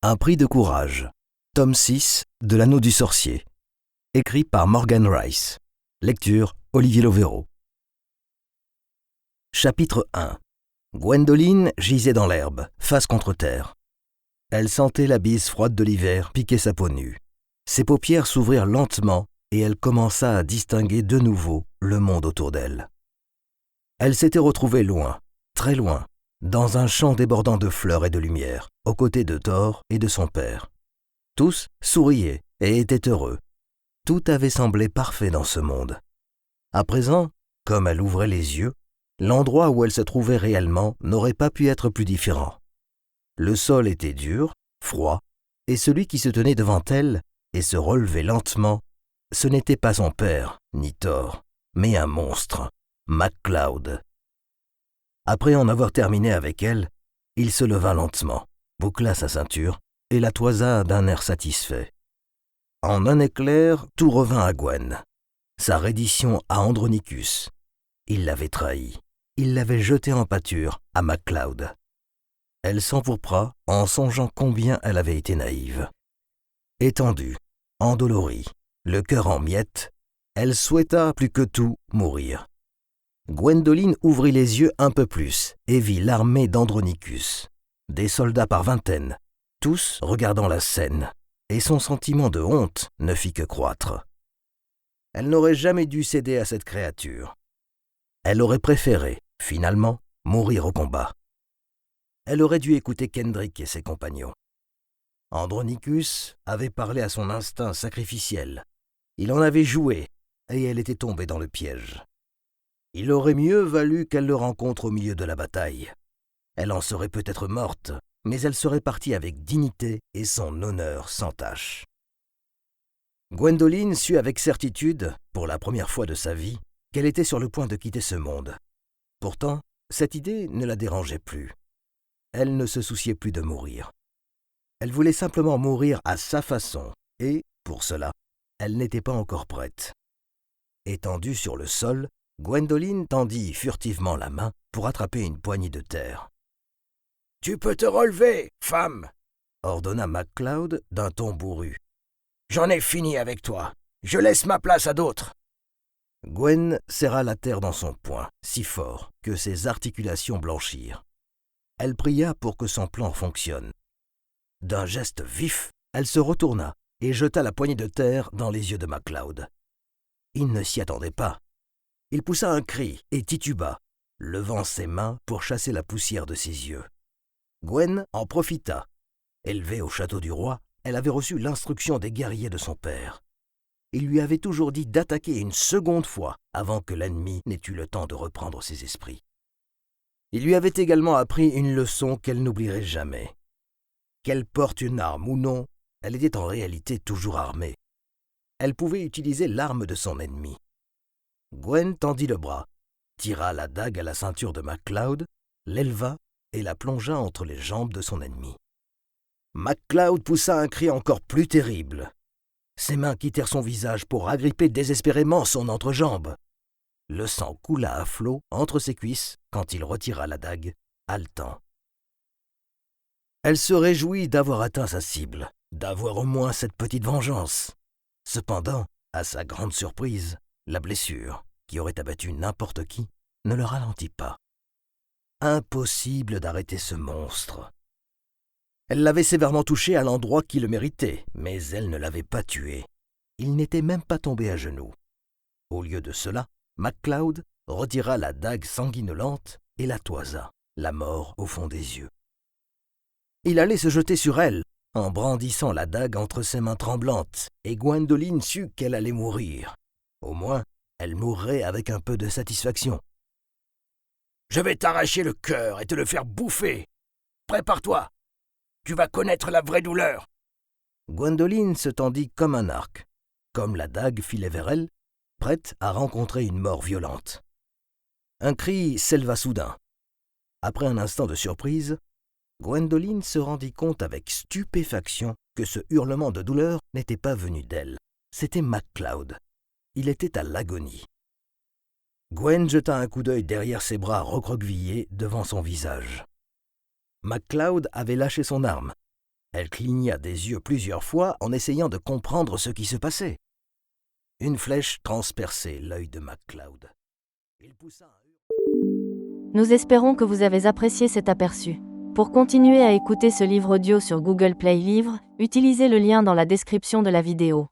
Un prix de courage. Tome 6 de l'Anneau du Sorcier. Écrit par Morgan Rice. Lecture Olivier Lovero. Chapitre 1. Gwendoline gisait dans l'herbe, face contre terre. Elle sentait la bise froide de l'hiver piquer sa peau nue. Ses paupières s'ouvrirent lentement et elle commença à distinguer de nouveau le monde autour d'elle. Elle s'était retrouvée loin, très loin, dans un champ débordant de fleurs et de lumière, aux côtés de Thor et de son père. Tous souriaient et étaient heureux. Tout avait semblé parfait dans ce monde. À présent, comme elle ouvrait les yeux, l'endroit où elle se trouvait réellement n'aurait pas pu être plus différent. Le sol était dur, froid, et celui qui se tenait devant elle et se relevait lentement, ce n'était pas son père, ni Thor, mais un monstre, MacLeod. Après en avoir terminé avec elle, il se leva lentement, boucla sa ceinture et la toisa d'un air satisfait. En un éclair, tout revint à Gwen. Sa reddition à Andronicus. Il l'avait trahi. Il l'avait jeté en pâture à MacLeod. Elle s'empourpra en songeant combien elle avait été naïve. Étendue, endolorie, le cœur en miettes, elle souhaita plus que tout mourir. Gwendoline ouvrit les yeux un peu plus et vit l'armée d'Andronicus, des soldats par vingtaines, tous regardant la scène, et son sentiment de honte ne fit que croître. Elle n'aurait jamais dû céder à cette créature. Elle aurait préféré, finalement, mourir au combat. Elle aurait dû écouter Kendrick et ses compagnons. Andronicus avait parlé à son instinct sacrificiel. Il en avait joué, et elle était tombée dans le piège. Il aurait mieux valu qu'elle le rencontre au milieu de la bataille. Elle en serait peut-être morte, mais elle serait partie avec dignité et son honneur sans tache. Gwendoline sut avec certitude, pour la première fois de sa vie, qu'elle était sur le point de quitter ce monde. Pourtant, cette idée ne la dérangeait plus. Elle ne se souciait plus de mourir. Elle voulait simplement mourir à sa façon, et, pour cela, elle n'était pas encore prête. Étendue sur le sol, Gwendoline tendit furtivement la main pour attraper une poignée de terre. « Tu peux te relever, femme !» ordonna MacLeod d'un ton bourru. « J'en ai fini avec toi. Je laisse ma place à d'autres. » Gwen serra la terre dans son poing, si fort que ses articulations blanchirent. Elle pria pour que son plan fonctionne. D'un geste vif, elle se retourna et jeta la poignée de terre dans les yeux de MacLeod. Il ne s'y attendait pas. Il poussa un cri et tituba, levant ses mains pour chasser la poussière de ses yeux. Gwen en profita. Élevée au château du roi, elle avait reçu l'instruction des guerriers de son père. Il lui avait toujours dit d'attaquer une seconde fois avant que l'ennemi n'ait eu le temps de reprendre ses esprits. Il lui avait également appris une leçon qu'elle n'oublierait jamais. Qu'elle porte une arme ou non, elle était en réalité toujours armée. Elle pouvait utiliser l'arme de son ennemi. Gwen tendit le bras, tira la dague à la ceinture de MacLeod, l'éleva et la plongea entre les jambes de son ennemi. MacLeod poussa un cri encore plus terrible. Ses mains quittèrent son visage pour agripper désespérément son entrejambe. Le sang coula à flots entre ses cuisses quand il retira la dague, haletant. Elle se réjouit d'avoir atteint sa cible, d'avoir au moins cette petite vengeance. Cependant, à sa grande surprise, la blessure, qui aurait abattu n'importe qui, ne le ralentit pas. Impossible d'arrêter ce monstre. Elle l'avait sévèrement touché à l'endroit qui le méritait, mais elle ne l'avait pas tué. Il n'était même pas tombé à genoux. Au lieu de cela, MacLeod retira la dague sanguinolente et la toisa, la mort au fond des yeux. Il allait se jeter sur elle, en brandissant la dague entre ses mains tremblantes, et Gwendoline sut qu'elle allait mourir. Au moins, elle mourrait avec un peu de satisfaction. « Je vais t'arracher le cœur et te le faire bouffer. Prépare-toi. Tu vas connaître la vraie douleur. » Gwendoline se tendit comme un arc, comme la dague filait vers elle, prête à rencontrer une mort violente. Un cri s'éleva soudain. Après un instant de surprise, Gwendoline se rendit compte avec stupéfaction que ce hurlement de douleur n'était pas venu d'elle. C'était MacLeod. Il était à l'agonie. Gwen jeta un coup d'œil derrière ses bras recroquevillés devant son visage. MacLeod avait lâché son arme. Elle cligna des yeux plusieurs fois en essayant de comprendre ce qui se passait. Une flèche transperçait l'œil de MacLeod. Il poussa un... Nous espérons que vous avez apprécié cet aperçu. Pour continuer à écouter ce livre audio sur Google Play Livres, utilisez le lien dans la description de la vidéo.